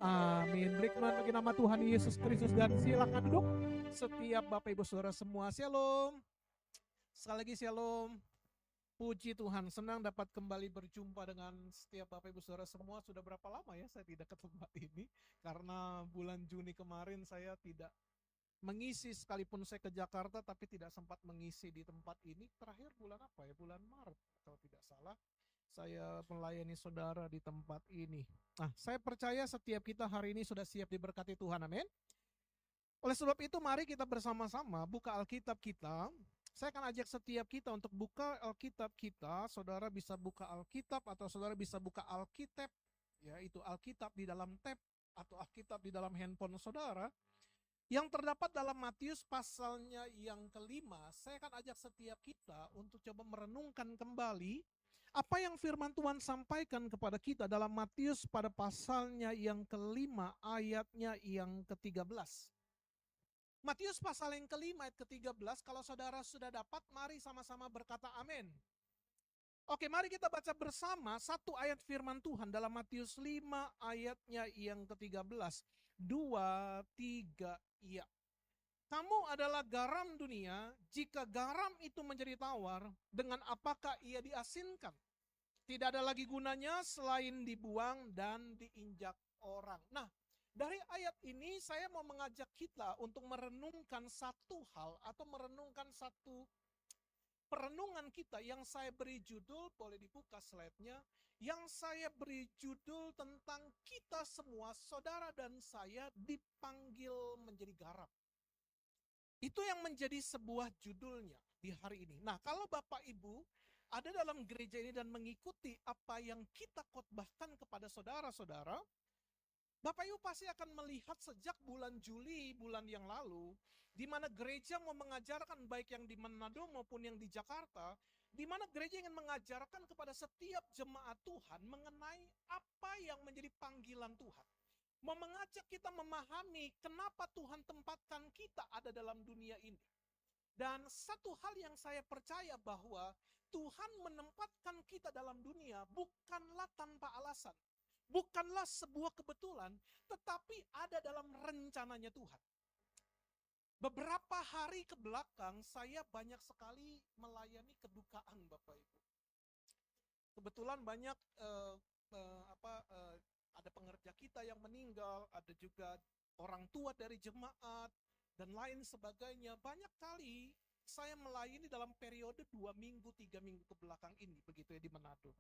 Amin. Beri kemuliaan bagi nama Tuhan Yesus Kristus dan silakan duduk. Setiap Bapak Ibu Saudara semua, shalom. Sekali lagi shalom. Puji Tuhan, senang dapat kembali berjumpa dengan setiap Bapak Ibu Saudara semua. Sudah berapa lama ya saya tidak ke tempat ini? Karena bulan Juni kemarin saya tidak mengisi, sekalipun saya ke Jakarta tapi tidak sempat mengisi di tempat ini. Terakhir bulan apa ya? Bulan Maret kalau tidak salah. Saya melayani saudara di tempat ini. Nah, saya percaya setiap kita hari ini sudah siap diberkati Tuhan, amin. Oleh sebab itu mari kita bersama-sama buka Alkitab kita. Saya akan ajak setiap kita untuk buka Alkitab kita. Saudara bisa buka Alkitab atau saudara bisa buka Alkitab, yaitu Alkitab di dalam tab atau Alkitab di dalam handphone saudara. Yang terdapat dalam Matius pasalnya yang kelima. Saya akan ajak setiap kita untuk coba merenungkan kembali apa yang firman Tuhan sampaikan kepada kita dalam Matius pada pasalnya yang kelima ayatnya yang ke-13. Matius pasal yang kelima ayat ke-13, kalau saudara sudah dapat, mari sama-sama berkata amin. Oke, mari kita baca bersama satu ayat firman Tuhan dalam Matius 5 ayatnya yang ke-13. 2, 3, iya. Kamu adalah garam dunia, jika garam itu menjadi tawar, dengan apakah ia diasinkan? Tidak ada lagi gunanya selain dibuang dan diinjak orang. Nah, dari ayat ini saya mau mengajak kita untuk merenungkan satu hal atau merenungkan satu perenungan kita yang saya beri judul, boleh dibuka slide-nya, yang saya beri judul tentang kita semua, saudara dan saya dipanggil menjadi garam. Itu yang menjadi sebuah judulnya di hari ini. Nah, kalau Bapak Ibu ada dalam gereja ini dan mengikuti apa yang kita khotbahkan kepada saudara-saudara, Bapak Ibu pasti akan melihat sejak bulan Juli, bulan yang lalu, di mana gereja mau mengajarkan baik yang di Manado maupun yang di Jakarta, di mana gereja ingin mengajarkan kepada setiap jemaat Tuhan mengenai apa yang menjadi panggilan Tuhan. Mau mengajak kita memahami kenapa Tuhan tempatkan kita ada dalam dunia ini. Dan satu hal yang saya percaya bahwa Tuhan menempatkan kita dalam dunia bukanlah tanpa alasan. Bukanlah sebuah kebetulan, tetapi ada dalam rencananya Tuhan. Beberapa hari ke belakang saya banyak sekali melayani kedukaan Bapak Ibu. Kebetulan banyak ada pengerja kita yang meninggal, ada juga orang tua dari jemaat dan lain sebagainya. Banyak kali saya melayani dalam periode 2 minggu, 3 minggu ke belakang ini, begitu ya di Manado.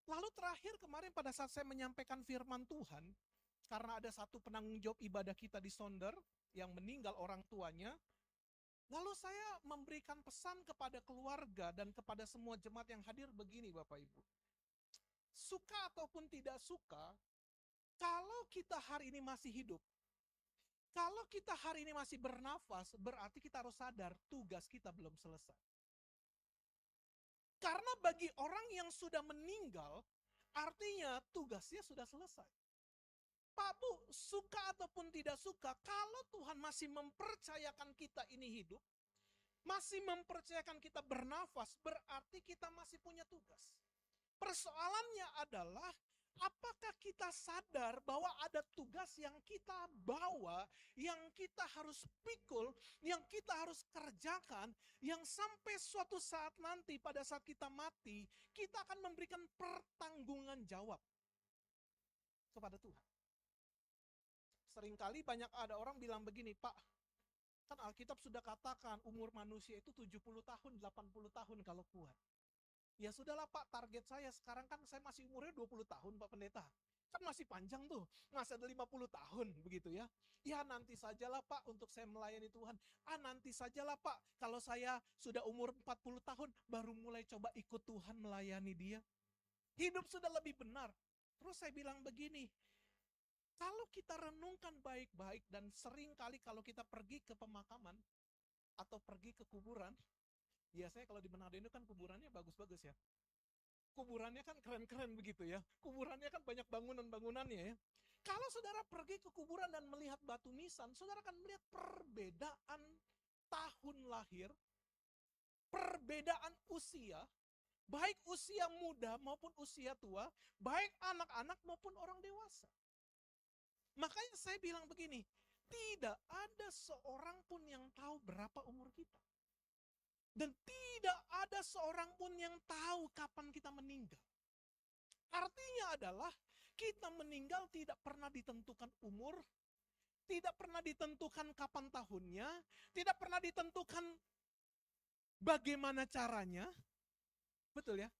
Lalu terakhir kemarin pada saat saya menyampaikan firman Tuhan, karena ada satu penanggung jawab ibadah kita di Sonder yang meninggal orang tuanya, lalu saya memberikan pesan kepada keluarga dan kepada semua jemaat yang hadir begini Bapak Ibu. Suka ataupun tidak suka, kalau kita hari ini masih hidup, kalau kita hari ini masih bernafas, berarti kita harus sadar tugas kita belum selesai. Karena bagi orang yang sudah meninggal, artinya tugasnya sudah selesai. Pak Bu, suka ataupun tidak suka, kalau Tuhan masih mempercayakan kita ini hidup, masih mempercayakan kita bernafas, berarti kita masih punya tugas. Persoalannya adalah, apakah kita sadar bahwa ada tugas yang kita bawa, yang kita harus pikul, yang kita harus kerjakan, yang sampai suatu saat nanti pada saat kita mati, kita akan memberikan pertanggungan jawab kepada Tuhan. Seringkali banyak ada orang bilang begini, Pak, kan Alkitab sudah katakan umur manusia itu 70 tahun, 80 tahun kalau kuat. Ya sudahlah Pak, target saya sekarang kan saya masih umurnya 20 tahun Pak Pendeta. Kan masih panjang tuh, masih ada 50 tahun begitu ya. Ya nanti sajalah Pak untuk saya melayani Tuhan. Nanti sajalah Pak, kalau saya sudah umur 40 tahun baru mulai coba ikut Tuhan melayani dia. Hidup sudah lebih benar. Terus saya bilang begini, kalau kita renungkan baik-baik dan sering kali kalau kita pergi ke pemakaman atau pergi ke kuburan, biasanya kalau di Manado itu kan kuburannya bagus-bagus ya. Kuburannya kan keren-keren begitu ya. Kuburannya kan banyak bangunan-bangunannya ya. Kalau saudara pergi ke kuburan dan melihat batu nisan, saudara akan melihat perbedaan tahun lahir, perbedaan usia, baik usia muda maupun usia tua, baik anak-anak maupun orang dewasa. Makanya saya bilang begini, tidak ada seorang pun yang tahu berapa umur kita. Dan tidak ada seorang pun yang tahu kapan kita meninggal. Artinya adalah kita meninggal tidak pernah ditentukan umur, tidak pernah ditentukan kapan tahunnya, tidak pernah ditentukan bagaimana caranya. Betul ya?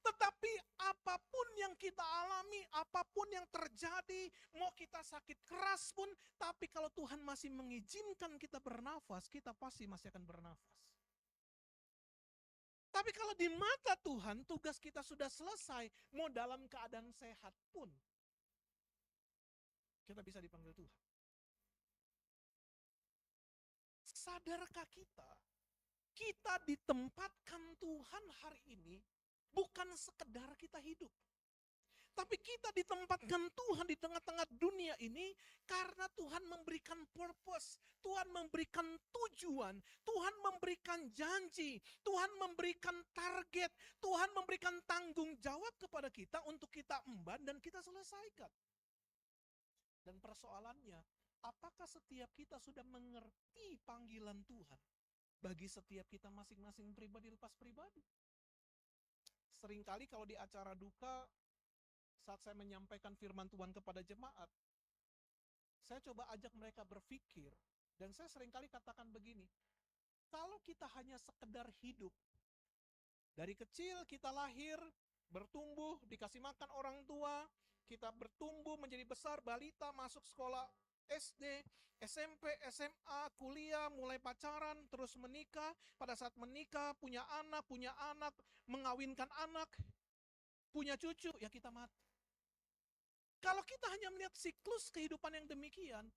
Tetapi apapun yang kita alami, apapun yang terjadi, mau kita sakit keras pun, tapi kalau Tuhan masih mengizinkan kita bernafas, kita pasti masih akan bernafas. Tapi kalau di mata Tuhan, tugas kita sudah selesai, mau dalam keadaan sehat pun, kita bisa dipanggil Tuhan. Sadarkah kita ditempatkan Tuhan hari ini, bukan sekedar kita hidup. Tapi kita ditempatkan Tuhan di tengah-tengah dunia ini karena Tuhan memberikan purpose, Tuhan memberikan tujuan, Tuhan memberikan janji, Tuhan memberikan target, Tuhan memberikan tanggung jawab kepada kita untuk kita emban dan kita selesaikan. Dan persoalannya, apakah setiap kita sudah mengerti panggilan Tuhan bagi setiap kita masing-masing pribadi lepas pribadi? Seringkali kalau di acara duka, saat saya menyampaikan firman Tuhan kepada jemaat, saya coba ajak mereka berpikir, dan saya seringkali katakan begini, kalau kita hanya sekedar hidup, dari kecil kita lahir, bertumbuh, dikasih makan orang tua, kita bertumbuh menjadi besar, balita, masuk sekolah SD, SMP, SMA, kuliah, mulai pacaran, terus menikah, pada saat menikah, punya anak, mengawinkan anak, punya cucu, ya kita mati. Kalau kita hanya melihat siklus kehidupan yang demikian,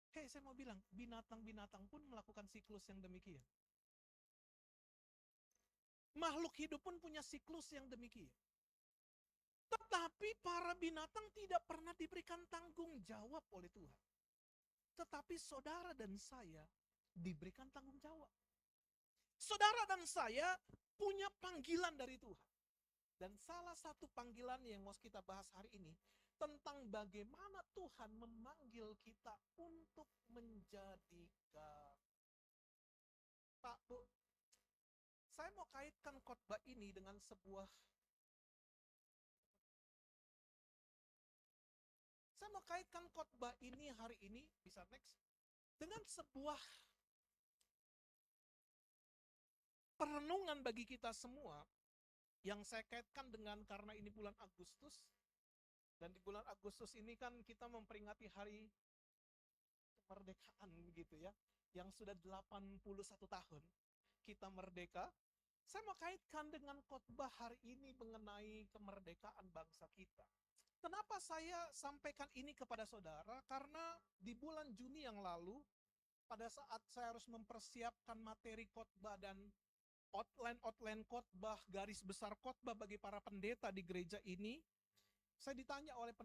saya mau bilang, binatang-binatang pun melakukan siklus yang demikian. Makhluk hidup pun punya siklus yang demikian. Tetapi para binatang tidak pernah diberikan tanggung jawab oleh Tuhan. Tetapi saudara dan saya diberikan tanggung jawab. Saudara dan saya punya panggilan dari Tuhan. Dan salah satu panggilan yang mau kita bahas hari ini, tentang bagaimana Tuhan memanggil kita untuk menjadikan. Pak, Bu, saya mau kaitkan khotbah ini dengan sebuah hari ini, bisa next, dengan sebuah perenungan bagi kita semua, yang saya kaitkan dengan karena ini bulan Agustus, dan di bulan Agustus ini kan kita memperingati hari kemerdekaan begitu ya, yang sudah 81 tahun kita merdeka. Saya mau kaitkan dengan khotbah hari ini mengenai kemerdekaan bangsa kita. Kenapa saya sampaikan ini kepada saudara? Karena di bulan Juni yang lalu, pada saat saya harus mempersiapkan materi khotbah dan outline khotbah, garis besar khotbah bagi para pendeta di gereja ini, saya ditanya oleh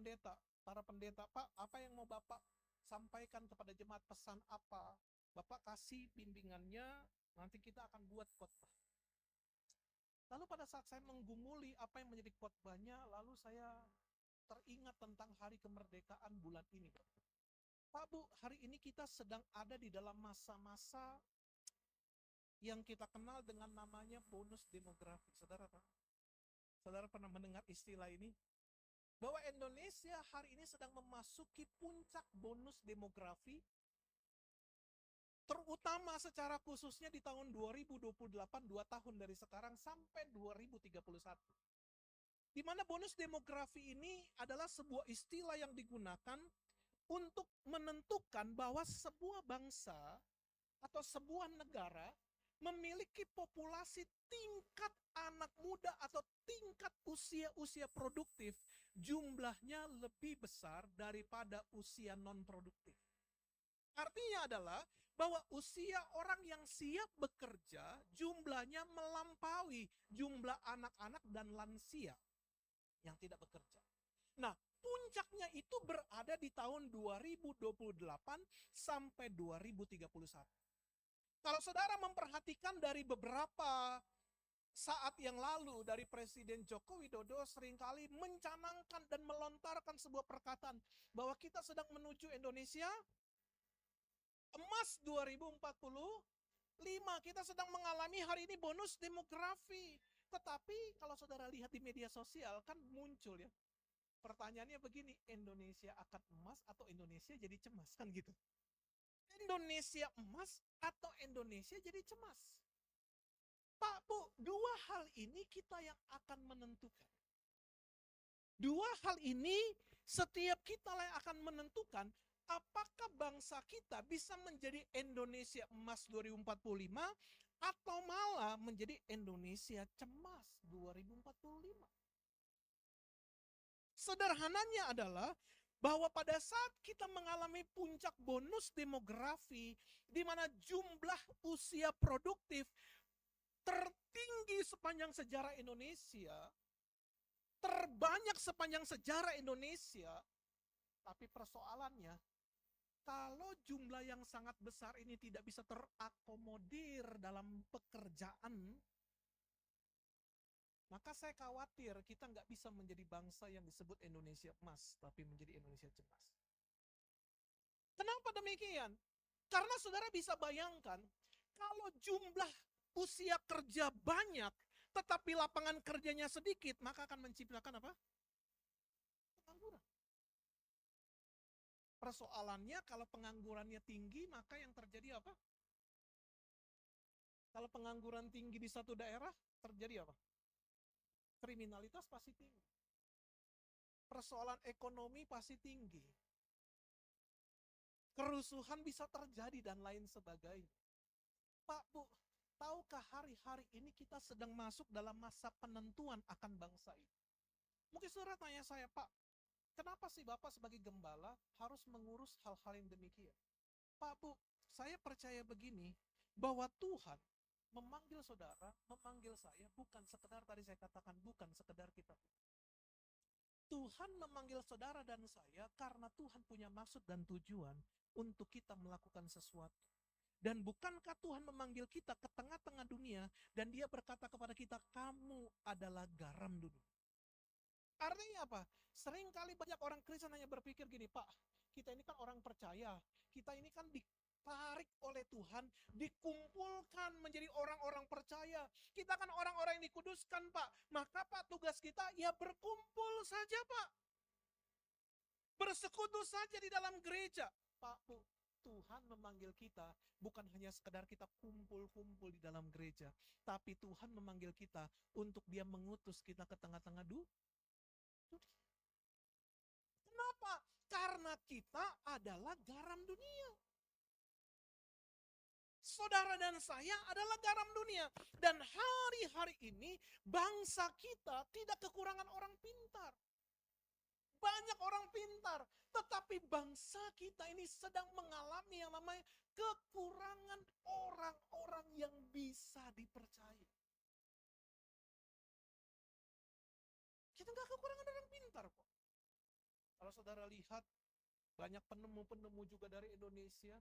para pendeta, Pak, apa yang mau Bapak sampaikan kepada jemaat, pesan apa? Bapak kasih bimbingannya, nanti kita akan buat khotbah. Lalu pada saat saya menggumuli apa yang menjadi khotbahnya, lalu saya teringat tentang hari kemerdekaan bulan ini. Pak, Bu, hari ini kita sedang ada di dalam masa-masa yang kita kenal dengan namanya bonus demografi. Saudara pernah mendengar istilah ini? Bahwa Indonesia hari ini sedang memasuki puncak bonus demografi, terutama secara khususnya di tahun 2028, 2 tahun dari sekarang sampai 2031. Di mana bonus demografi ini adalah sebuah istilah yang digunakan untuk menentukan bahwa sebuah bangsa atau sebuah negara memiliki populasi tingkat anak muda atau tingkat usia produktif jumlahnya lebih besar daripada usia non-produktif. Artinya adalah bahwa usia orang yang siap bekerja jumlahnya melampaui jumlah anak-anak dan lansia yang tidak bekerja. Nah, puncaknya itu berada di tahun 2028 sampai 2031. Kalau saudara memperhatikan dari beberapa saat yang lalu dari Presiden Joko Widodo seringkali mencanangkan dan melontarkan sebuah perkataan bahwa kita sedang menuju Indonesia emas 2045. Kita sedang mengalami hari ini bonus demografi. Tetapi kalau saudara lihat di media sosial kan muncul ya. Pertanyaannya begini, Indonesia akan emas atau Indonesia jadi cemas? Kan gitu. Indonesia emas atau Indonesia jadi cemas? Pak, Bu, dua hal ini kita yang akan menentukan. Dua hal ini setiap kita yang akan menentukan apakah bangsa kita bisa menjadi Indonesia emas 2045 atau malah menjadi Indonesia cemas 2045. Sederhananya adalah bahwa pada saat kita mengalami puncak bonus demografi di mana jumlah usia produktif tertinggi sepanjang sejarah Indonesia, terbanyak sepanjang sejarah Indonesia, tapi persoalannya kalau jumlah yang sangat besar ini tidak bisa terakomodir dalam pekerjaan, maka saya khawatir kita nggak bisa menjadi bangsa yang disebut Indonesia emas, tapi menjadi Indonesia cemas. Kenapa demikian? Karena saudara bisa bayangkan, kalau jumlah usia kerja banyak, tetapi lapangan kerjanya sedikit, maka akan menciptakan apa? Pengangguran. Persoalannya kalau penganggurannya tinggi, maka yang terjadi apa? Kalau pengangguran tinggi di satu daerah, terjadi apa? Kriminalitas pasti tinggi. Persoalan ekonomi pasti tinggi. Kerusuhan bisa terjadi dan lain sebagainya. Pak, Bu, tahukah hari-hari ini kita sedang masuk dalam masa penentuan akan bangsa ini? Mungkin saudara tanya saya, Pak, kenapa sih Bapak sebagai gembala harus mengurus hal-hal yang demikian? Pak, Bu, saya percaya begini, bahwa Tuhan memanggil saudara, memanggil saya, bukan sekedar tadi saya katakan, bukan sekedar kita. Tuhan memanggil saudara dan saya karena Tuhan punya maksud dan tujuan untuk kita melakukan sesuatu. Dan bukankah Tuhan memanggil kita ke tengah-tengah dunia dan dia berkata kepada kita, kamu adalah garam dunia. Artinya apa? Seringkali banyak orang Kristen hanya berpikir gini, Pak, kita ini kan orang percaya, kita ini kan ditarik oleh Tuhan, dikumpulkan menjadi orang-orang percaya. Kita kan orang-orang yang dikuduskan, Pak. Maka Pak, tugas kita ya berkumpul saja, Pak. Bersekutu saja di dalam gereja. Pak, Bu, Tuhan memanggil kita bukan hanya sekedar kita kumpul-kumpul di dalam gereja, tapi Tuhan memanggil kita untuk dia mengutus kita ke tengah-tengah dunia. Kenapa? Karena kita adalah garam dunia. Saudara dan saya adalah garam dunia. Dan hari-hari ini bangsa kita tidak kekurangan orang pintar. Banyak orang pintar. Tetapi bangsa kita ini sedang mengalami yang namanya kekurangan orang-orang yang bisa dipercaya. Kita nggak kekurangan orang pintar kok. Kalau saudara lihat, banyak penemu-penemu juga dari Indonesia.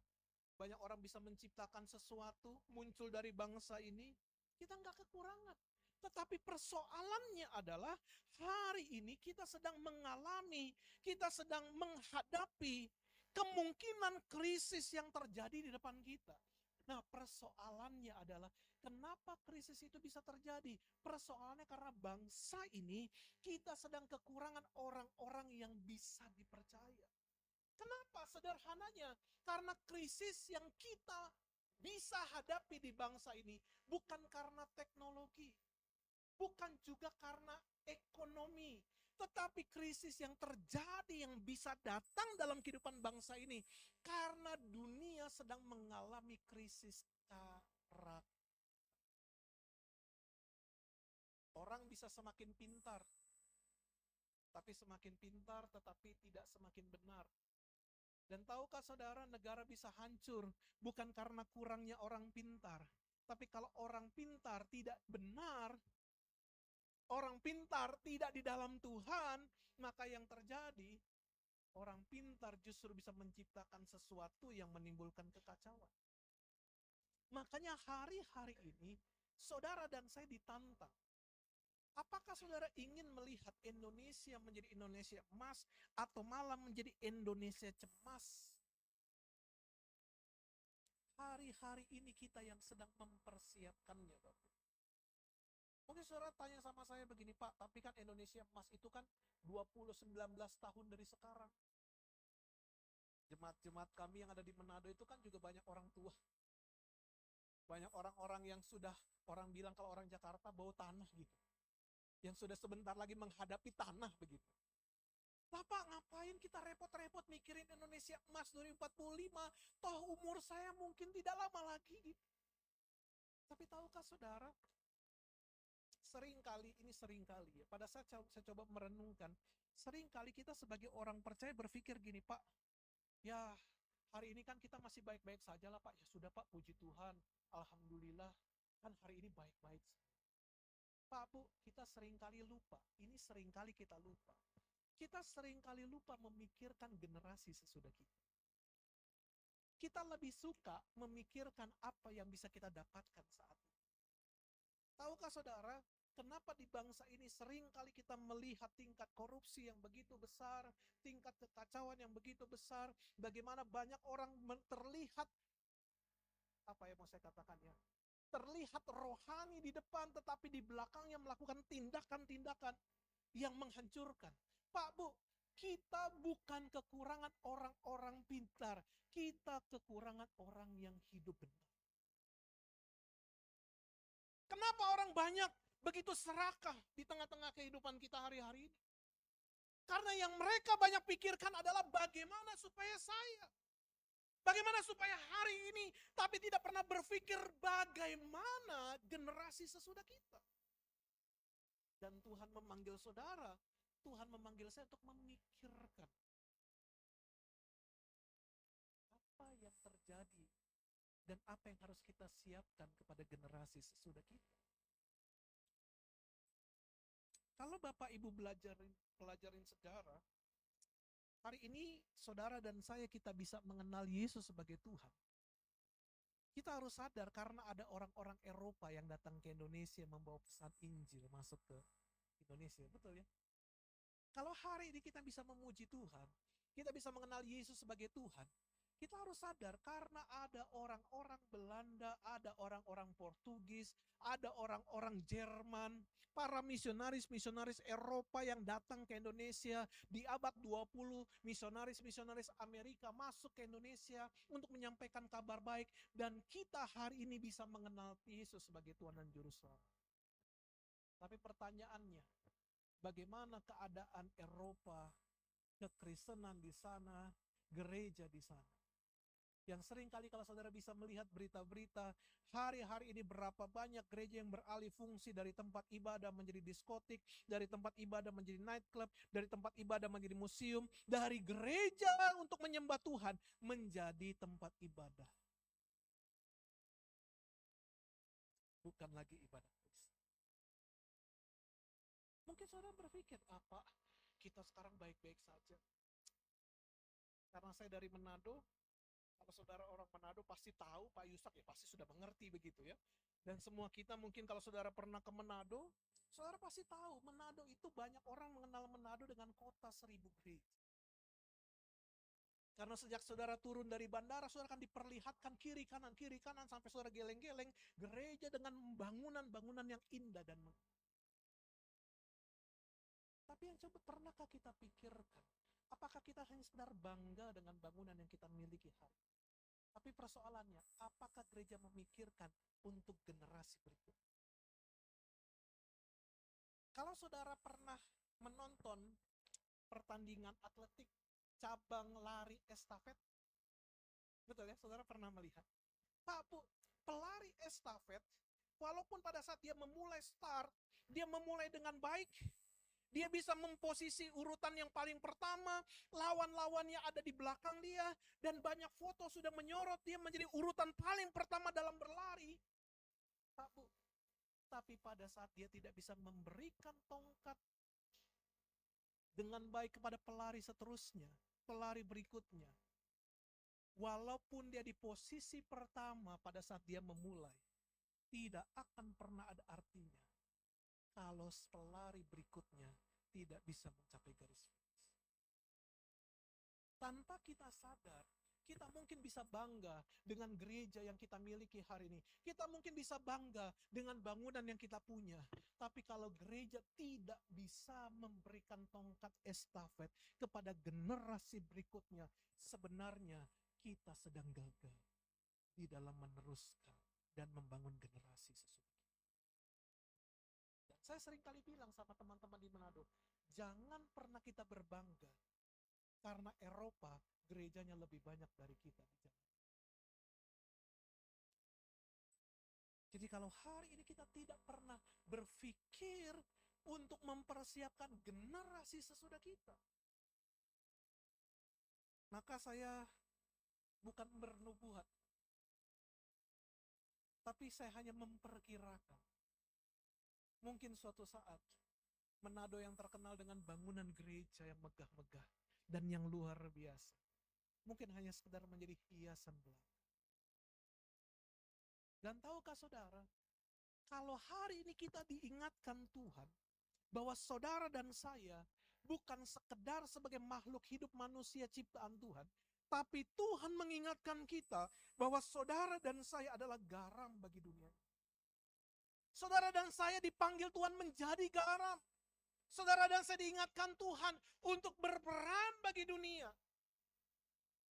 Banyak orang bisa menciptakan sesuatu, muncul dari bangsa ini. Kita nggak kekurangan. Tetapi persoalannya adalah hari ini kita sedang mengalami, kita sedang menghadapi kemungkinan krisis yang terjadi di depan kita. Nah, persoalannya adalah kenapa krisis itu bisa terjadi? Persoalannya karena bangsa ini kita sedang kekurangan orang-orang yang bisa dipercaya. Kenapa? Sederhananya, karena krisis yang kita bisa hadapi di bangsa ini bukan karena teknologi, bukan juga karena ekonomi, tetapi krisis yang terjadi yang bisa datang dalam kehidupan bangsa ini karena dunia sedang mengalami krisis karakter. Orang bisa semakin pintar, tapi semakin pintar tetapi tidak semakin benar. Dan tahukah saudara, negara bisa hancur bukan karena kurangnya orang pintar, tapi kalau orang pintar tidak benar, orang pintar tidak di dalam Tuhan, maka yang terjadi, orang pintar justru bisa menciptakan sesuatu yang menimbulkan kekacauan. Makanya hari-hari ini, saudara dan saya ditantang. Apakah saudara ingin melihat Indonesia menjadi Indonesia emas atau malah menjadi Indonesia cemas? Hari-hari ini kita yang sedang mempersiapkannya, Bapak. Mungkin saudara tanya sama saya begini, Pak, tapi kan Indonesia emas itu kan 19 tahun dari sekarang. Jemaat-jemaat kami yang ada di Manado itu kan juga banyak orang tua. Banyak orang-orang yang sudah, orang bilang kalau orang Jakarta bau tanah gitu. Yang sudah sebentar lagi menghadapi tanah begitu. Bapak, ngapain kita repot-repot mikirin Indonesia emas 2045? Toh umur saya mungkin tidak lama lagi gitu. Tapi tahukah saudara, seringkali ya, pada saat saya coba merenungkan, seringkali kita sebagai orang percaya berpikir gini, Pak, ya hari ini kan kita masih baik-baik saja lah Pak, ya sudah Pak, puji Tuhan, Alhamdulillah, kan hari ini baik-baik. Pak Bu, kita seringkali lupa, ini seringkali kita lupa. Kita seringkali lupa memikirkan generasi sesudah kita. Kita lebih suka memikirkan apa yang bisa kita dapatkan saat ini. Tahukah saudara, kenapa di bangsa ini seringkali kita melihat tingkat korupsi yang begitu besar, tingkat kekacauan yang begitu besar, bagaimana banyak orang terlihat, apa yang mau saya katakan ya, terlihat rohani di depan, tetapi di belakangnya melakukan tindakan-tindakan yang menghancurkan. Pak Bu, kita bukan kekurangan orang-orang pintar, kita kekurangan orang yang hidup benar. Kenapa orang banyak begitu serakah di tengah-tengah kehidupan kita hari-hari ini? Karena yang mereka banyak pikirkan adalah bagaimana supaya saya, bagaimana supaya hari ini, tapi tidak pernah berpikir bagaimana generasi sesudah kita. Dan Tuhan memanggil saudara, Tuhan memanggil saya untuk memikirkan apa yang terjadi dan apa yang harus kita siapkan kepada generasi sesudah kita. Kalau Bapak Ibu pelajarin sejarah, hari ini saudara dan saya kita bisa mengenal Yesus sebagai Tuhan. Kita harus sadar karena ada orang-orang Eropa yang datang ke Indonesia membawa pesan Injil masuk ke Indonesia, betul ya? Kalau hari ini kita bisa memuji Tuhan, kita bisa mengenal Yesus sebagai Tuhan, kita harus sadar karena ada orang-orang Belanda, ada orang-orang Portugis, ada orang-orang Jerman, para misionaris-misionaris Eropa yang datang ke Indonesia di abad 20, misionaris-misionaris Amerika masuk ke Indonesia untuk menyampaikan kabar baik, dan kita hari ini bisa mengenal Yesus sebagai Tuhan dan Juru Selamat. Tapi pertanyaannya, bagaimana keadaan Eropa, kekristenan di sana, gereja di sana? Yang sering kali kalau saudara bisa melihat berita-berita, hari-hari ini berapa banyak gereja yang beralih fungsi dari tempat ibadah menjadi diskotik, dari tempat ibadah menjadi nightclub, dari tempat ibadah menjadi museum, dari gereja untuk menyembah Tuhan menjadi tempat ibadah. Bukan lagi ibadah Kristen. Mungkin saudara berpikir, apa kita sekarang baik-baik saja. Karena saya dari Manado, kalau saudara orang Manado pasti tahu, Pak Yusak ya pasti sudah mengerti begitu ya. Dan semua kita mungkin kalau saudara pernah ke Manado, saudara pasti tahu Manado itu banyak orang mengenal Manado dengan kota 1000 gereja. Karena sejak saudara turun dari bandara, saudara akan diperlihatkan kiri kanan sampai saudara geleng-geleng gereja dengan bangunan-bangunan yang indah dan megah. Tapi yang coba pernahkah kita pikirkan, apakah kita hanya sekedar bangga dengan bangunan yang kita miliki hari ini? Tapi persoalannya, apakah gereja memikirkan untuk generasi berikutnya? Kalau saudara pernah menonton pertandingan atletik cabang lari estafet, betul ya, saudara pernah melihat? Pak Bu, pelari estafet, walaupun pada saat dia memulai start, dia memulai dengan baik, dia bisa memposisi urutan yang paling pertama, lawan-lawannya ada di belakang dia, dan banyak foto sudah menyorot dia menjadi urutan paling pertama dalam berlari. Pak Bu, tapi pada saat dia tidak bisa memberikan tongkat dengan baik kepada pelari seterusnya, pelari berikutnya, walaupun dia di posisi pertama pada saat dia memulai, tidak akan pernah ada artinya kalau pelari berikutnya tidak bisa mencapai garis finish. Tanpa kita sadar, kita mungkin bisa bangga dengan gereja yang kita miliki hari ini. Kita mungkin bisa bangga dengan bangunan yang kita punya. Tapi kalau gereja tidak bisa memberikan tongkat estafet kepada generasi berikutnya, sebenarnya kita sedang gagal di dalam meneruskan dan membangun generasi sesudah. Dan saya sering kali bilang sama teman-teman di Manado, jangan pernah kita berbangga karena Eropa gerejanya lebih banyak dari kita di zaman. Jadi kalau hari ini kita tidak pernah berpikir untuk mempersiapkan generasi sesudah kita, maka saya bukan bernubuat, tapi saya hanya memperkirakan. Mungkin suatu saat Manado yang terkenal dengan bangunan gereja yang megah-megah dan yang luar biasa, mungkin hanya sekedar menjadi hiasan belaka. Dan tahukah saudara, kalau hari ini kita diingatkan Tuhan bahwa saudara dan saya bukan sekedar sebagai makhluk hidup manusia ciptaan Tuhan, tapi Tuhan mengingatkan kita bahwa saudara dan saya adalah garam bagi dunia. Saudara dan saya dipanggil Tuhan menjadi garam. Saudara dan saya diingatkan Tuhan untuk berperan bagi dunia.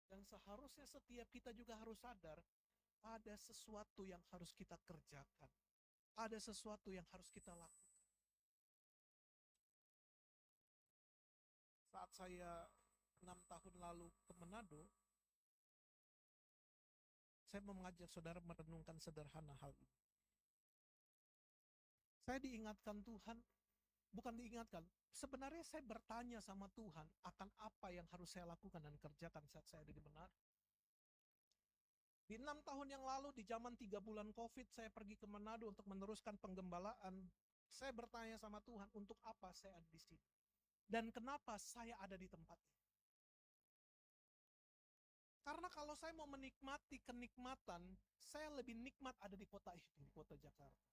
Dan seharusnya setiap kita juga harus sadar, ada sesuatu yang harus kita kerjakan. Ada sesuatu yang harus kita lakukan. Saat saya 6 tahun lalu ke Manado, saya mau mengajak saudara merenungkan sederhana hal ini. Saya diingatkan Tuhan, bukan diingatkan, sebenarnya saya bertanya sama Tuhan akan apa yang harus saya lakukan dan kerjakan saat saya ada di Manado. Di 6 tahun yang lalu, di zaman 3 bulan COVID, saya pergi ke Manado untuk meneruskan penggembalaan. Saya bertanya sama Tuhan, untuk apa saya ada di sini? Dan kenapa saya ada di tempat ini? Karena kalau saya mau menikmati kenikmatan, saya lebih nikmat ada di kota ini, di kota Jakarta.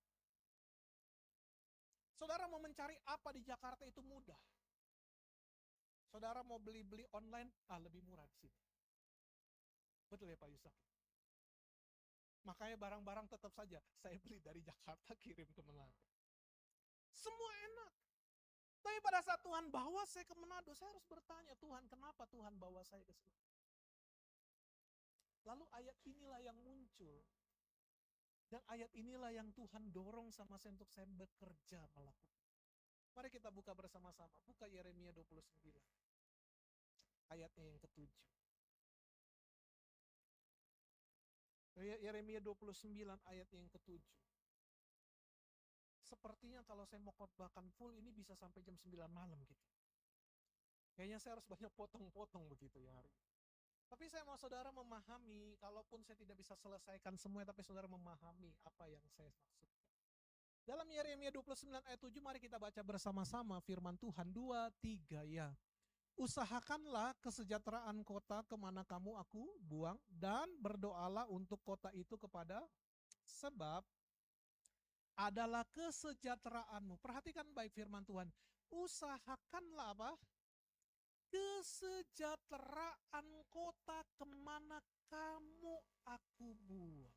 Saudara mau mencari apa di Jakarta itu mudah. Saudara mau beli-beli online, lebih murah di sini. Betul ya Pak Yusuf? Makanya barang-barang tetap saja saya beli dari Jakarta kirim ke Manado. Semua enak. Tapi pada saat Tuhan bawa saya ke Manado, saya harus bertanya, Tuhan kenapa Tuhan bawa saya ke sini? Lalu ayat inilah yang muncul. Dan ayat inilah yang Tuhan dorong sama saya untuk saya bekerja melakukan. Mari kita buka bersama-sama. Buka Yeremia 29. Ayatnya yang ke-7. Yeremia 29 ayatnya yang ke-7. Sepertinya kalau saya mau khotbahkan full ini bisa sampai jam 9 malam gitu. Kayaknya saya harus banyak potong-potong begitu ya hari. Tapi saya mau saudara memahami, kalaupun saya tidak bisa selesaikan semuanya, tapi saudara memahami apa yang saya maksudkan. Dalam Yeremia 29 ayat 7, mari kita baca bersama-sama firman Tuhan 2, 3 ya. Usahakanlah kesejahteraan kota kemana kamu aku buang, dan berdoalah untuk kota itu kepada sebab adalah kesejahteraanmu. Perhatikan baik firman Tuhan. Usahakanlah apa? Kesejahteraan kota kemana kamu aku buang.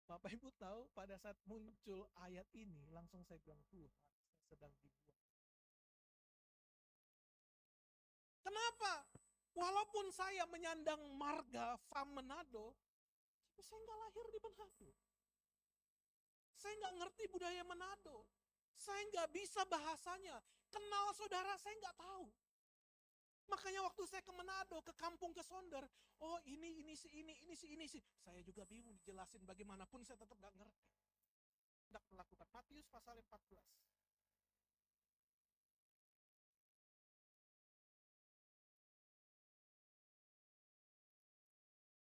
Bapak Ibu tahu pada saat muncul ayat ini langsung saya bilang Tuhan saya sedang dibuang. Kenapa? Walaupun saya menyandang marga Farm Manado, tapi saya nggak lahir di Manado. Saya nggak ngerti budaya Manado. Saya nggak bisa bahasanya. Kenal saudara saya nggak tahu. Makanya waktu saya ke Manado, ke kampung, ke Sonder, oh ini sih. Saya juga bingung dijelasin bagaimanapun saya tetap gak ngerti. Tidak melakukan. Matius pasal 14.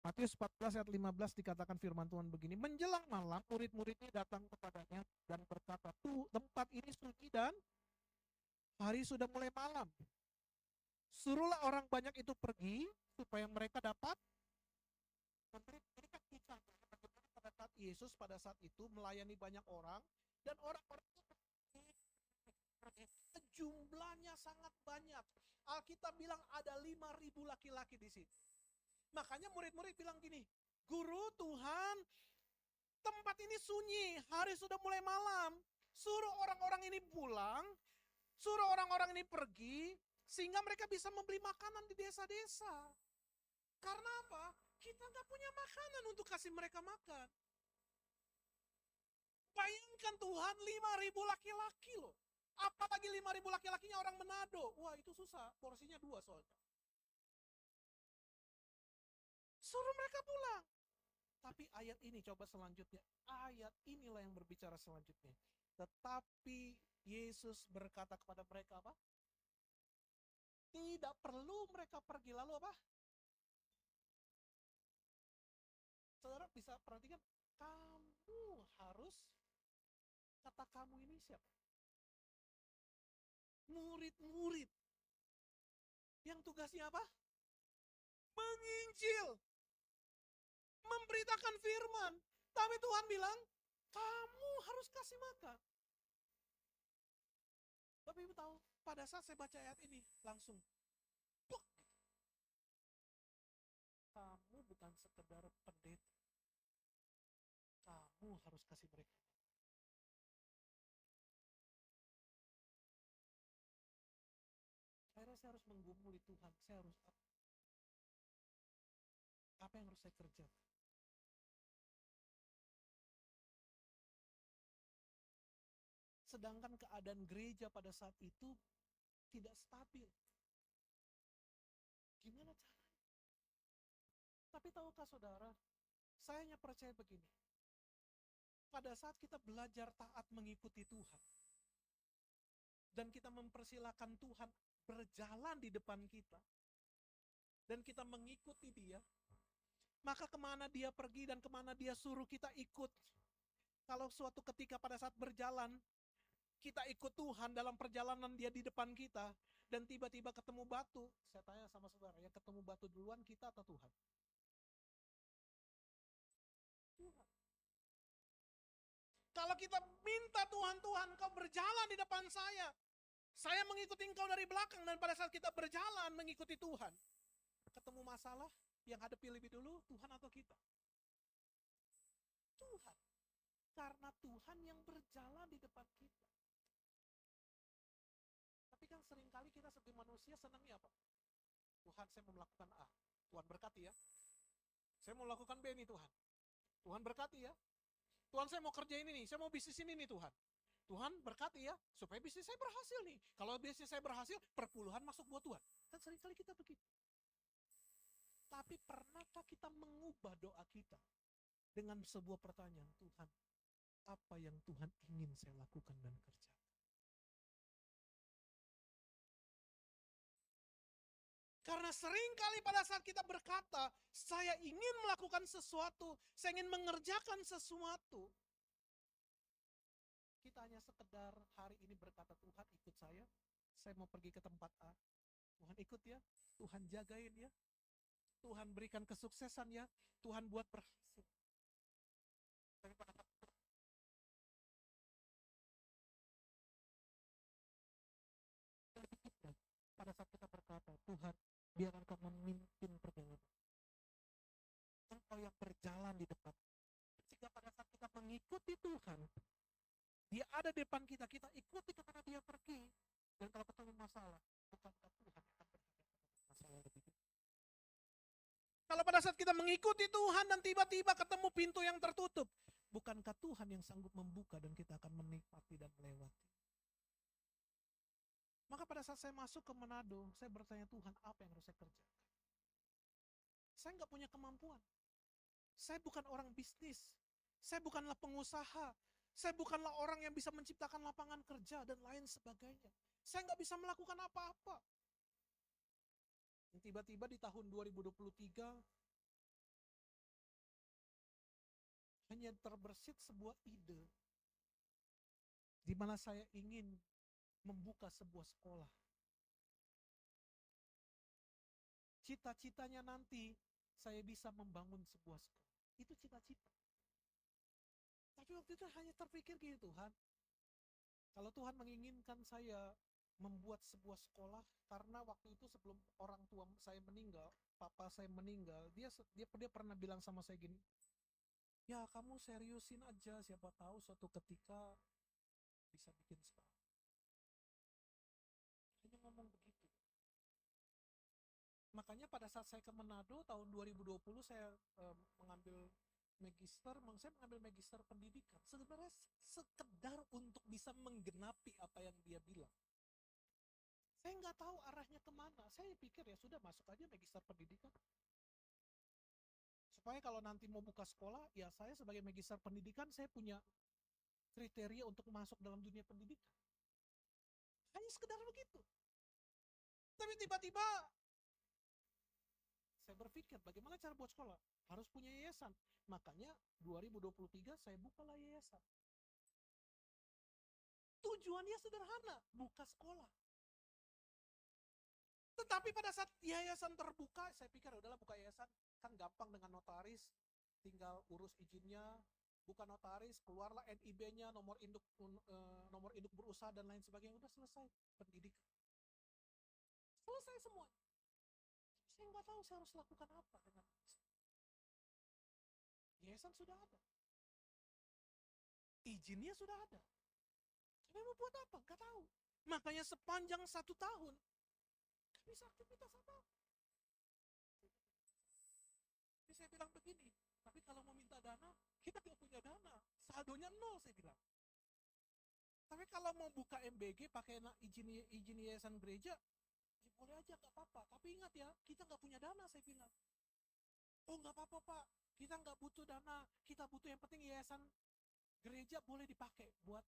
Matius 14 ayat 15 dikatakan firman Tuhan begini, menjelang malam murid-muridnya datang kepadanya dan berkata, tuh tempat ini suci dan hari sudah mulai malam. Suruhlah orang banyak itu pergi supaya mereka dapat memberikan kisah bagaimana pada saat Yesus pada saat itu melayani banyak orang, dan orang-orang jumlahnya sangat banyak. Alkitab bilang ada 5.000 laki-laki di situ. Makanya murid-murid bilang gini, Guru, Tuhan, tempat ini sunyi, hari sudah mulai malam. Suruh orang-orang ini pulang, suruh orang-orang ini pergi, sehingga mereka bisa membeli makanan di desa-desa. Karena apa? Kita nggak punya makanan untuk kasih mereka makan. Bayangkan Tuhan, 5.000 laki-laki loh. Apalagi 5.000 laki-lakinya orang Manado. Wah, itu susah, porsinya 2 soalnya. Suruh mereka pulang. Tapi ayat ini coba selanjutnya. Ayat inilah yang berbicara selanjutnya. Tetapi Yesus berkata kepada mereka apa? Tidak perlu mereka pergi. Lalu apa? Saudara bisa perhatikan, kamu harus, kata kamu ini siapa? Murid-murid. Yang tugasnya apa? Menginjil. Memberitakan firman. Tapi Tuhan bilang, kamu harus kasih makan. Bapak Ibu tahu, pada saat saya baca ayat ini, langsung puk. Kamu bukan sekedar pendeta. Kamu harus kasih mereka. Saya harus menggumuli Tuhan. Saya harus apa yang harus saya kerjakan? Sedangkan keadaan gereja pada saat itu tidak stabil. Gimana caranya? Tapi tahukah saudara, saya hanya percaya begini. Pada saat kita belajar taat mengikuti Tuhan, dan kita mempersilahkan Tuhan berjalan di depan kita, dan kita mengikuti Dia, maka kemana Dia pergi dan kemana Dia suruh kita ikut. Kalau suatu ketika pada saat berjalan, kita ikut Tuhan dalam perjalanan Dia di depan kita, dan tiba-tiba ketemu batu, saya tanya sama saudara, yang ketemu batu duluan kita atau Tuhan? Tuhan. Kalau kita minta Tuhan, Tuhan Engkau berjalan di depan saya mengikuti Engkau dari belakang, dan pada saat kita berjalan mengikuti Tuhan, ketemu masalah, yang hadapi lebih dulu Tuhan atau kita? Tuhan. Karena Tuhan yang berjalan di depan kita. Tapi kan seringkali kita sebagai manusia senangnya apa? Tuhan, saya mau melakukan A. Tuhan berkati ya. Saya mau melakukan B nih Tuhan. Tuhan berkati ya. Tuhan, saya mau kerja ini nih. Saya mau bisnis ini nih Tuhan. Tuhan berkati ya, supaya bisnis saya berhasil nih. Kalau bisnis saya berhasil, perpuluhan masuk buat Tuhan. Kan seringkali kita begitu. Tapi pernahkah kita mengubah doa kita dengan sebuah pertanyaan, Tuhan, apa yang Tuhan ingin saya lakukan dan kerjakan? Karena seringkali pada saat kita berkata, saya ingin melakukan sesuatu, saya ingin mengerjakan sesuatu, kita hanya sekedar hari ini berkata, Tuhan ikut saya mau pergi ke tempat A. Tuhan ikut ya, Tuhan jagain ya, Tuhan berikan kesuksesan ya, Tuhan buat berhasil. Tapi pada saat kita berkata, Tuhan, biar Engkau memimpin perjalanan, Engkau yang berjalan di depan. Sehingga pada saat kita mengikuti Tuhan, Dia ada di depan kita, kita ikuti kemana Dia pergi. Dan kalau ketemu masalah, bukankah Tuhan akan berhadapan dengan masalah lebih gede? Kalau pada saat kita mengikuti Tuhan dan tiba-tiba ketemu pintu yang tertutup, bukankah Tuhan yang sanggup membuka dan kita akan menikmati dan melewati? Maka pada saat saya masuk ke Manado, saya bertanya, Tuhan, apa yang harus saya kerjakan? Saya nggak punya kemampuan. Saya bukan orang bisnis. Saya bukanlah pengusaha. Saya bukanlah orang yang bisa menciptakan lapangan kerja dan lain sebagainya. Saya nggak bisa melakukan apa-apa. Tiba-tiba di tahun 2023, hanya terbersit sebuah ide, di mana saya ingin membuka sebuah sekolah. Cita-citanya nanti saya bisa membangun sebuah sekolah. Itu cita-cita. Tapi waktu itu hanya terpikir gini, Tuhan, kalau Tuhan menginginkan saya membuat sebuah sekolah, karena waktu itu sebelum orang tua saya meninggal, papa saya meninggal, dia pernah bilang sama saya gini, ya kamu seriusin aja, siapa tahu suatu ketika bisa bikin sekolah. Hanya ngomong begitu. Makanya pada saat saya ke Manado tahun 2020 saya mengambil magister pendidikan. Sebenarnya sekedar untuk bisa menggenapi apa yang dia bilang. Saya nggak tahu arahnya kemana. Saya pikir ya sudah, masuk aja magister pendidikan. Supaya kalau nanti mau buka sekolah, ya saya sebagai magister pendidikan saya punya kriteria untuk masuk dalam dunia pendidikan. Hanya sekedar begitu. Tapi tiba-tiba saya berpikir bagaimana cara buat sekolah? Harus punya yayasan. Makanya 2023 saya bukalah yayasan. Tujuannya sederhana, buka sekolah. Tetapi pada saat yayasan terbuka, saya pikir udahlah buka yayasan, kan gampang dengan notaris, tinggal urus izinnya, buka notaris, keluarlah NIB-nya, nomor induk berusaha dan lain sebagainya, udah selesai pendidikan. Selesai semuanya. Saya nggak tahu saya harus lakukan apa dengan yayasan sudah ada, izinnya sudah ada, tapi mau buat apa? Nggak tahu. Makanya sepanjang 1 tahun bisa aktivitas apa? Jadi saya bilang begini, tapi kalau mau minta dana, kita nggak punya dana, saldonya 0 saya bilang. Tapi kalau mau buka MBG pakai izin yayasan gereja, ya boleh aja, nggak apa-apa. Tapi ingat ya, kita nggak punya dana, saya bilang. Oh nggak apa-apa Pak, kita nggak butuh dana, kita butuh yang penting yayasan gereja boleh dipakai buat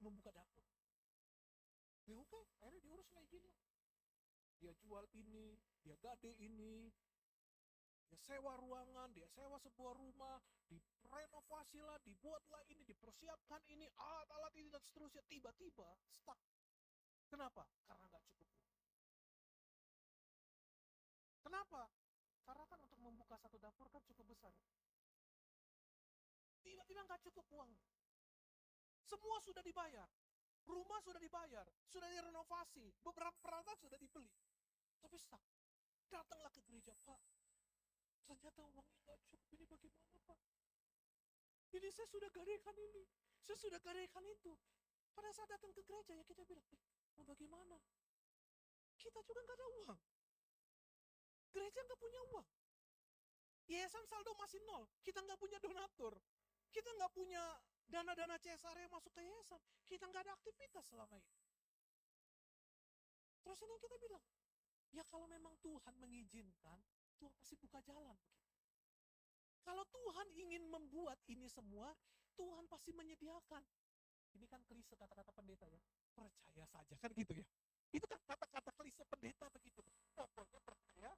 membuka dapur. Ya oke, akhirnya diurus lah izinnya. Dia jual ini, dia gade ini, dia sewa ruangan, dia sewa sebuah rumah, direnovasi lah, dibuatlah ini, dipersiapkan ini, alat-alat ini dan seterusnya. Tiba-tiba stuck. Kenapa? Karena nggak cukup uang. Kenapa? Karena kan untuk membuka satu dapur kan cukup besar. Tiba-tiba nggak cukup uang. Semua sudah dibayar, rumah sudah dibayar, sudah direnovasi, beberapa peralatan sudah dibeli. Tapi stuck. Datanglah ke gereja, Pak. Ternyata uangnya nggak cukup, ini bagaimana Pak? Ini saya sudah gadekan ini, saya sudah gadekan itu. Pada saat datang ke gereja ya kita bilang, mau bagaimana? Kita juga nggak ada uang. Gereja nggak punya uang. Yayasan saldo masih 0. Kita nggak punya donatur. Kita nggak punya dana-dana CSR yang masuk ke yayasan. Kita nggak ada aktivitas selama ini. Terus ini yang kita bilang, ya kalau memang Tuhan mengizinkan, Tuhan pasti buka jalan. Kalau Tuhan ingin membuat ini semua, Tuhan pasti menyediakan. Ini kan klise kata-kata pendeta ya. Percaya saja, kan gitu ya. Itu kan kata-kata klise pendeta begitu. Pokoknya percaya.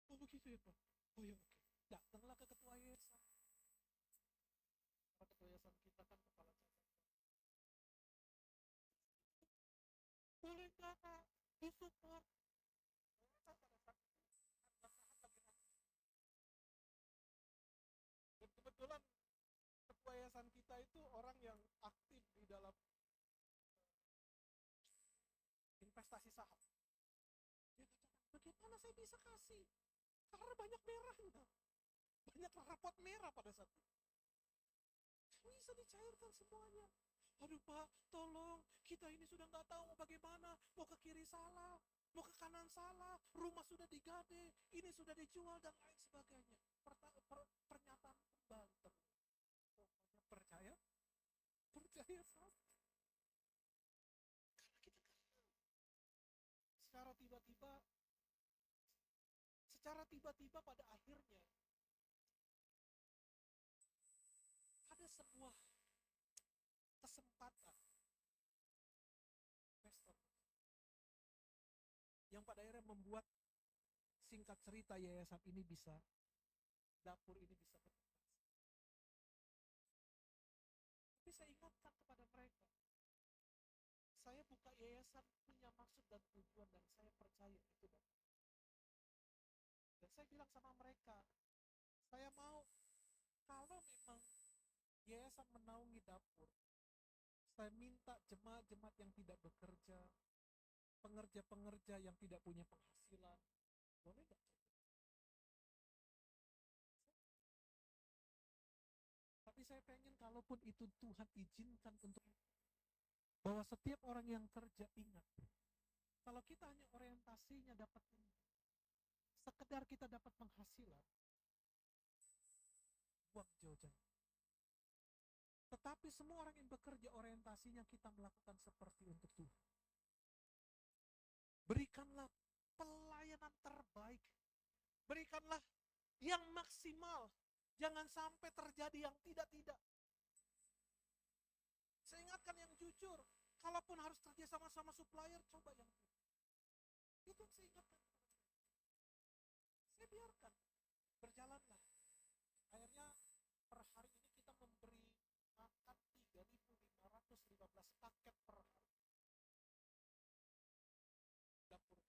Oh begitu ya Pak. Oh ya oke. Datanglah ke ketua yayasan. Ketua yayasan kita kan kepala cabang. Boleh kakak disupport. Dan kebetulan ketua yayasan kita itu orang yang aktif di dalam investasi saham. Dia katakan, bagaimana saya bisa kasih? Karena banyak merahnya. Banyak rapot merah pada saat itu. Bisa dicairkan semuanya. Aduh Pak, tolong, kita ini sudah nggak tahu mau bagaimana, mau ke kiri salah, mau ke kanan salah, rumah sudah digade, ini sudah dijual dan lain sebagainya. Pernyataan kembali terus. Pokoknya percaya sama. Karena kita kenal. Secara tiba-tiba pada akhirnya ada sebuah kesempatan investor yang pada akhirnya membuat singkat cerita yayasan ini bisa, dapur ini bisa berfungsi. Tapi saya ingatkan kepada mereka, saya buka yayasan punya maksud dan tujuan dan saya percaya itu Bapak. Dan saya bilang sama mereka, saya mau Kalau memang yayasan menaungi dapur, saya minta jemaat-jemaat yang tidak bekerja, pengerja-pengerja yang tidak punya penghasilan, boleh nggak? Tapi saya pengen kalaupun itu Tuhan izinkan untuk bahwa setiap orang yang kerja ingat, kalau kita hanya orientasinya dapat ini, sekedar kita dapat penghasilan, buang jauh-jauh. Tetapi semua orang yang bekerja orientasinya kita melakukan seperti untuk Tuhan. Berikanlah pelayanan terbaik. Berikanlah yang maksimal. Jangan sampai terjadi yang tidak-tidak. Saya ingatkan yang jujur. Kalaupun harus kerja sama-sama supplier, coba yang itu. Itu yang saya ingatkan. Saya biarkan. Berjalanlah. Akhirnya per hari ini kita memberi makan 3.515 paket per hari. Dapur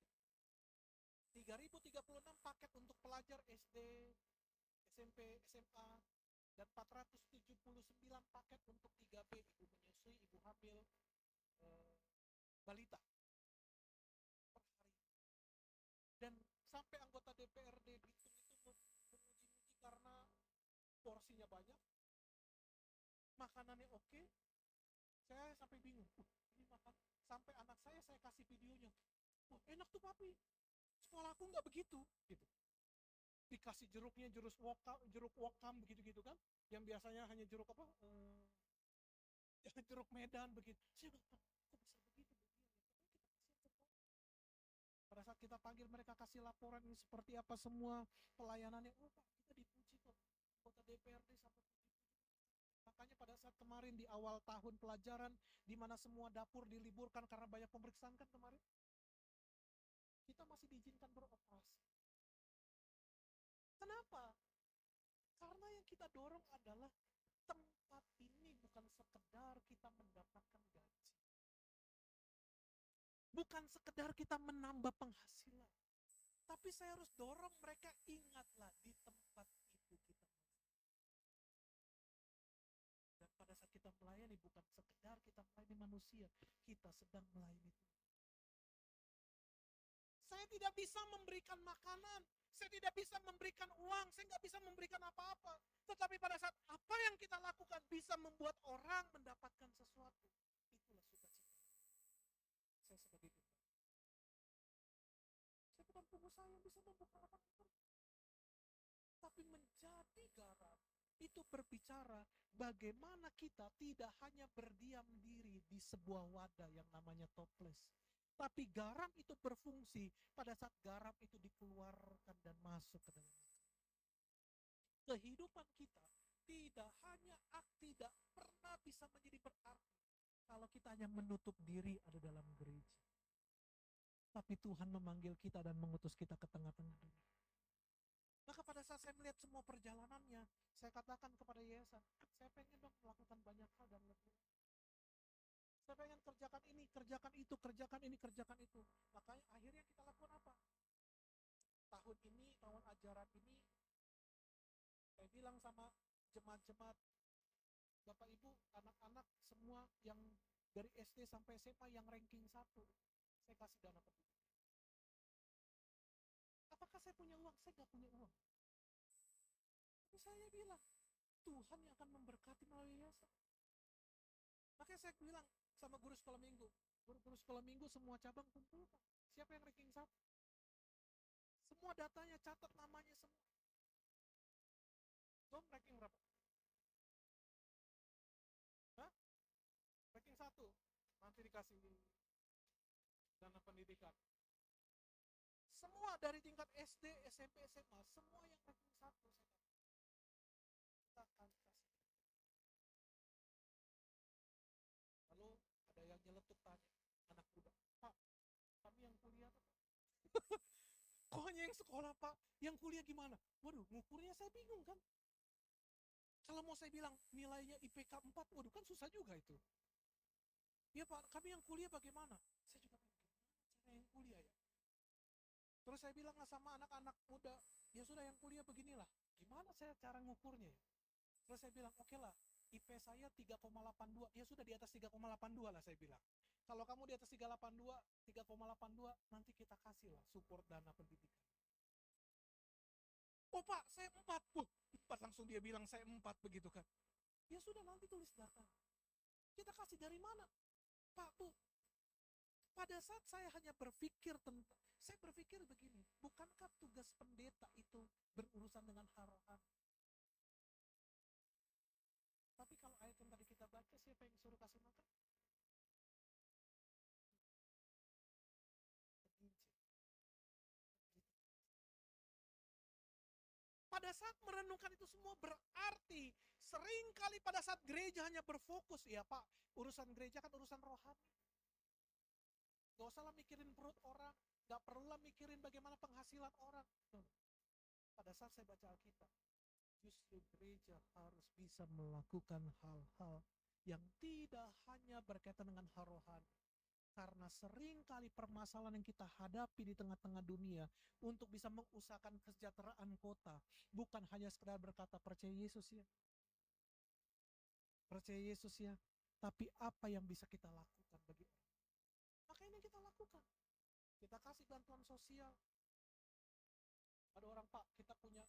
3.036 paket untuk pelajar SD, SMP, SMA, dan 479 paket untuk 3B, ibu menyusui, ibu hamil, balita per hari. Dan sampai anggota DPRD Bitung itu memuji-muji karena porsinya banyak, makanannya oke. Saya sampai bingung, ini makan, sampai anak saya kasih videonya. Wah, enak tuh papi, sekolahku nggak begitu gitu. Dikasih jeruknya, jeruk wokam begitu-gitu kan, yang biasanya hanya jeruk apa, jeruk Medan begitu. Saya bilang, kok bisa begitu? Pada saat kita panggil mereka kasih laporan ini seperti apa semua pelayanannya, oh Pak, kita dipuji kok, kota DPRD sampai puji. Makanya pada saat kemarin di awal tahun pelajaran, di mana semua dapur diliburkan karena banyak pemeriksaan kan kemarin, kita masih diizinkan beroperasi. Kenapa? Karena yang kita dorong adalah tempat ini bukan sekedar kita mendapatkan gaji, bukan sekedar kita menambah penghasilan, tapi saya harus dorong mereka, ingatlah di tempat itu kita. Dan pada saat kita melayani, bukan sekedar kita melayani manusia, kita sedang melayani Tuhan. Saya tidak bisa memberikan makanan, saya tidak bisa memberikan uang, saya nggak bisa memberikan apa-apa. Tetapi pada saat apa yang kita lakukan bisa membuat orang mendapatkan sesuatu, itulah sukacita. Saya sebagai gembala, saya bukan pengusaha yang bisa membuka lapangan kerja, tapi menjadi garam itu berbicara bagaimana kita tidak hanya berdiam diri di sebuah wadah yang namanya toples, tapi garam itu berfungsi pada saat garam itu dikeluarkan dan masuk ke dalam kehidupan kita. Tidak pernah bisa menjadi berarti kalau kita hanya menutup diri ada dalam gereja. Tapi Tuhan memanggil kita dan mengutus kita ke tengah-tengah dunia. Maka pada saat saya melihat semua perjalanannya, saya katakan kepada yayasan, saya pengen dong melakukan banyak hal dan lebih. Saya pengen kerjakan ini, kerjakan itu, kerjakan ini, kerjakan itu. Makanya akhirnya kita lakukan apa? Tahun ini, tahun ajaran ini, saya bilang sama jemaat-jemaat, Bapak Ibu, anak-anak semua yang dari SD sampai SMA yang ranking 1, saya kasih dana pendidikan. Apakah saya punya uang? Saya nggak punya uang. Tapi saya bilang, Tuhan yang akan memberkati melalui yayasan. Makanya saya bilang sama guru sekolah minggu, guru sekolah minggu semua cabang kumpulkan. Siapa yang ranking 1? Semua datanya, catat namanya semua. Tom ranking berapa? Hah? Ranking 1. Nanti dikasih dana pendidikan. Semua dari tingkat SD, SMP, SMA, semua yang ranking 1 kita akan kasih. Lalu ada yang nyeletuk tanya, anak muda, Pak, kami yang kuliah Pak. Kok hanya yang sekolah Pak? Yang kuliah gimana? Waduh, ngukurnya saya bingung kan. Kalau mau saya bilang nilainya IPK 4, waduh kan susah juga itu. Ya Pak, kami yang kuliah bagaimana? Saya juga bingung, gimana cara yang kuliah ya? Terus saya bilang sama anak-anak muda, ya sudah yang kuliah beginilah. Gimana saya cara ngukurnya ya? Terus saya bilang, oke lah, IP saya 3,82, ya sudah di atas 3,82 lah saya bilang. Kalau kamu di atas 3,82, nanti kita kasih lah support dana pendidikan. Oh Pak, saya 4. 4 langsung dia bilang saya 4 begitu kan. Ya sudah, nanti tulis data. Kita kasih dari mana? Pak, Bu, pada saat saya hanya berpikir tentang, saya berpikir begini, bukankah tugas pendeta itu berurusan dengan harapan? Tapi kalau ayat yang tadi kita baca, siapa yang suruh kasih makan? Pada saat merenungkan itu semua berarti seringkali pada saat gereja hanya berfokus, ya Pak, urusan gereja kan urusan rohani. Gak usah lah mikirin perut orang, gak perlu lah mikirin bagaimana penghasilan orang. Pada saat saya baca Alkitab, justru gereja harus bisa melakukan hal-hal yang tidak hanya berkaitan dengan hal rohani. Karena seringkali permasalahan yang kita hadapi di tengah-tengah dunia untuk bisa mengusahakan kesejahteraan kota, bukan hanya sekedar berkata percaya Yesus ya, percaya Yesus ya, tapi apa yang bisa kita lakukan bagi orang. Maka ini kita lakukan. Kita kasih bantuan sosial. Ada orang, Pak, kita punya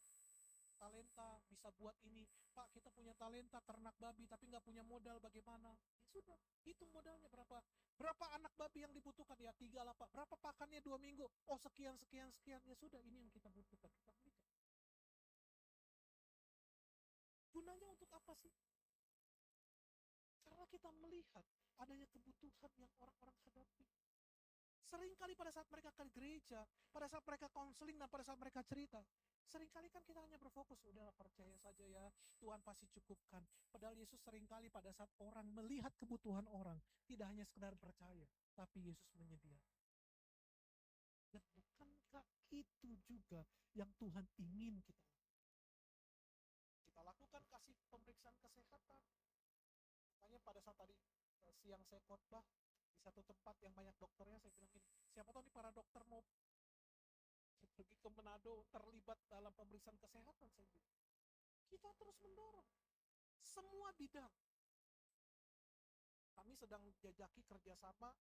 talenta bisa buat ini, Pak, kita punya talenta ternak babi tapi nggak punya modal, bagaimana? Ya sudah, hitung modalnya berapa anak babi yang dibutuhkan, ya 3 lah Pak. Berapa pakannya 2 minggu? Oh sekian, ya sudah, ini yang kita butuhkan, kita belikan. Gunanya untuk apa sih? Karena kita melihat adanya kebutuhan yang orang-orang hadapi. Seringkali pada saat mereka ke gereja, pada saat mereka konseling, dan pada saat mereka cerita, seringkali kan kita hanya berfokus, udahlah percaya saja ya, Tuhan pasti cukupkan. Padahal Yesus seringkali pada saat orang melihat kebutuhan orang, tidak hanya sekedar percaya, tapi Yesus menyediakan. Dan bukankah itu juga yang Tuhan ingin kita lakukan? Kita lakukan kasih pemeriksaan kesehatan. Makanya pada saat tadi siang saya khotbah di satu tempat yang banyak dokternya, saya bilang gini, siapa tahu nih para dokter mau pergi ke Manado terlibat dalam pemeriksaan kesehatan. Saya bilang, kita terus mendorong semua bidang. Kami sedang jajaki kerjasama,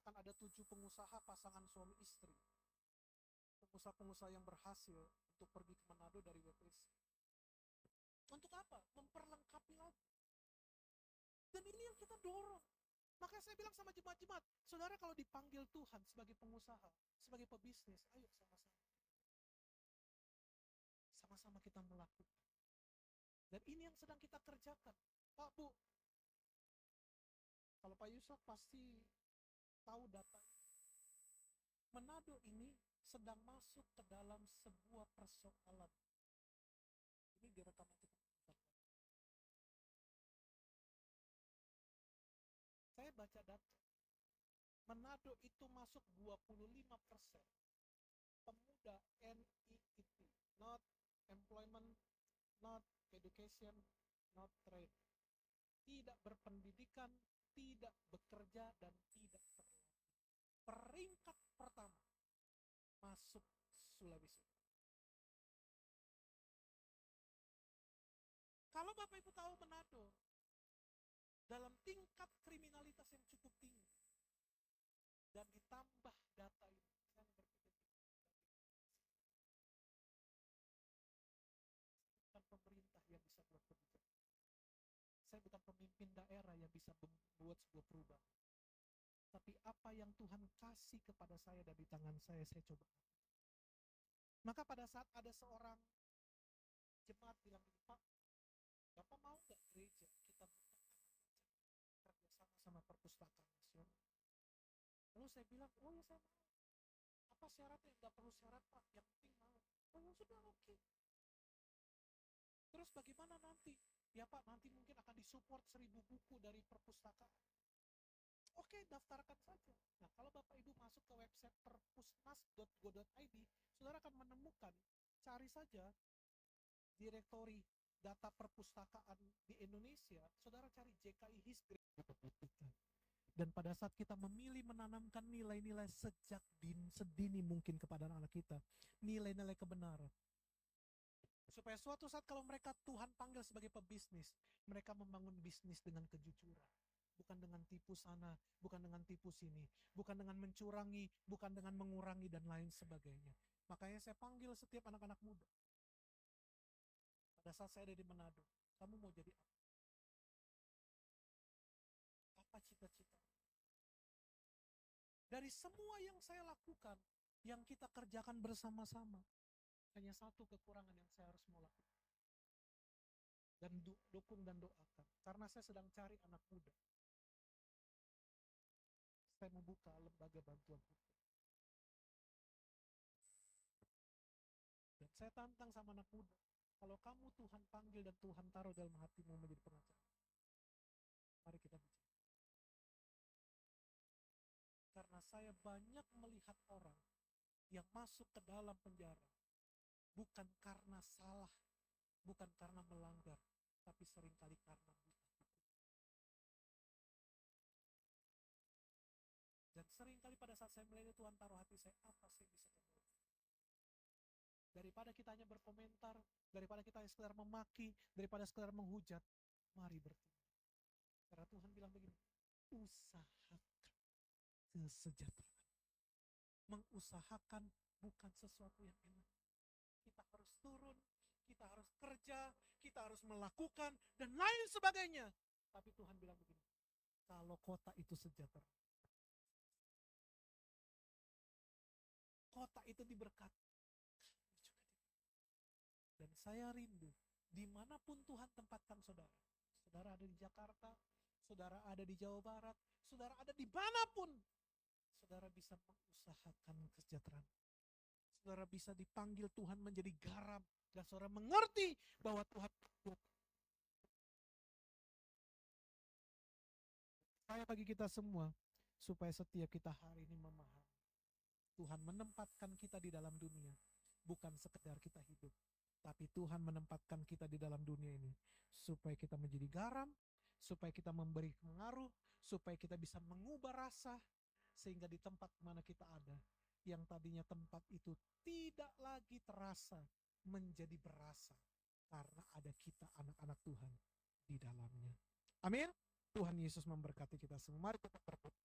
akan ada 7 pengusaha pasangan suami istri, pengusaha-pengusaha yang berhasil untuk pergi ke Manado dari WPC. Untuk apa? Memperlengkapi lagi. Dan ini yang kita dorong. Makanya saya bilang sama jemaat-jemaat, saudara kalau dipanggil Tuhan sebagai pengusaha, sebagai pebisnis, ayo sama-sama. Sama-sama kita melakukan. Dan ini yang sedang kita kerjakan. Pak, Bu, kalau Pak Yusuf pasti tahu data. Manado ini sedang masuk ke dalam sebuah persoalan. Ini direkam itu. Saya baca data. Manado itu masuk 25% pemuda NEET, not employment, not education, not trade. Tidak berpendidikan, tidak bekerja, dan tidak terlatih. Peringkat pertama masuk Sulawesi. Kalau Bapak Ibu tahu Manado dalam tingkat kriminalitas yang cukup tinggi, dan ditambah data ini, saya berpikir bukan pemerintah yang bisa buat kebijakan. Saya bukan pemimpin daerah yang bisa membuat sebuah perubahan. Tapi apa yang Tuhan kasih kepada saya dan di tangan saya coba. Maka pada saat ada seorang jemaat bilang, Pak, Bapak mau gak gereja kita buka kerjasama sama perpustakaan nasional? Lalu saya bilang, oh ya saya mau. Apa syaratnya? Gak perlu syarat Pak, yang penting mau. Oh ya sudah, oke. Terus bagaimana nanti? Ya Pak, nanti mungkin akan disupport 1000 buku dari perpustakaan. Oke, daftarkan saja. Nah, kalau Bapak Ibu masuk ke website perpusnas.go.id, saudara akan menemukan, cari saja direktori data perpustakaan di Indonesia, saudara cari JKI History. Dan pada saat kita memilih menanamkan nilai-nilai sejak sedini mungkin kepada anak kita, nilai-nilai kebenaran, Supaya suatu saat kalau mereka Tuhan panggil sebagai pebisnis, mereka membangun bisnis dengan kejujuran. Bukan dengan tipu sana, bukan dengan tipu sini, bukan dengan mencurangi, bukan dengan mengurangi dan lain sebagainya. Makanya saya panggil setiap anak-anak muda. Pada saat saya ada di Manado, kamu mau jadi apa? Apa cita-cita? Dari semua yang saya lakukan, yang kita kerjakan bersama-sama, hanya satu kekurangan yang saya harus mau lakukan. Dan dukung dan doakan. Karena saya sedang cari anak muda. Saya membuka lembaga bantuan hukum. Dan saya tantang sama anak muda. Kalau kamu Tuhan panggil dan Tuhan taruh dalam hatimu menjadi pengacara, mari kita bicara. Karena saya banyak melihat orang yang masuk ke dalam penjara bukan karena salah, bukan karena melanggar, tapi seringkali karena buta hukum. Dan seringkali pada saat saya melihat Tuhan taruh hati saya, apa saya bisa berbuat? Daripada kita hanya berkomentar, daripada kita hanya sekedar memaki, daripada sekedar menghujat, mari bertindak. Karena Tuhan bilang begini, usahakan kesejahteraan. Mengusahakan bukan sesuatu yang enak. Kita harus turun, kita harus kerja, kita harus melakukan, dan lain sebagainya. Tapi Tuhan bilang begini, kalau kota itu sejahtera, kota itu diberkati, dan saya rindu, dimanapun Tuhan tempatkan saudara, saudara ada di Jakarta, saudara ada di Jawa Barat, saudara ada di manapun, saudara bisa mengusahakan kesejahteraan. Saudara bisa dipanggil Tuhan menjadi garam, dan saudara mengerti bahwa Tuhan. Saya bagi kita semua, supaya setiap kita hari ini memahami, Tuhan menempatkan kita di dalam dunia, bukan sekedar kita hidup, tapi Tuhan menempatkan kita di dalam dunia ini, supaya kita menjadi garam, supaya kita memberi pengaruh, supaya kita bisa mengubah rasa, sehingga di tempat mana kita ada, yang tadinya tempat itu tidak lagi terasa, menjadi berasa, karena ada kita anak-anak Tuhan di dalamnya. Amin. Tuhan Yesus memberkati kita semua. Mari kita berdoa.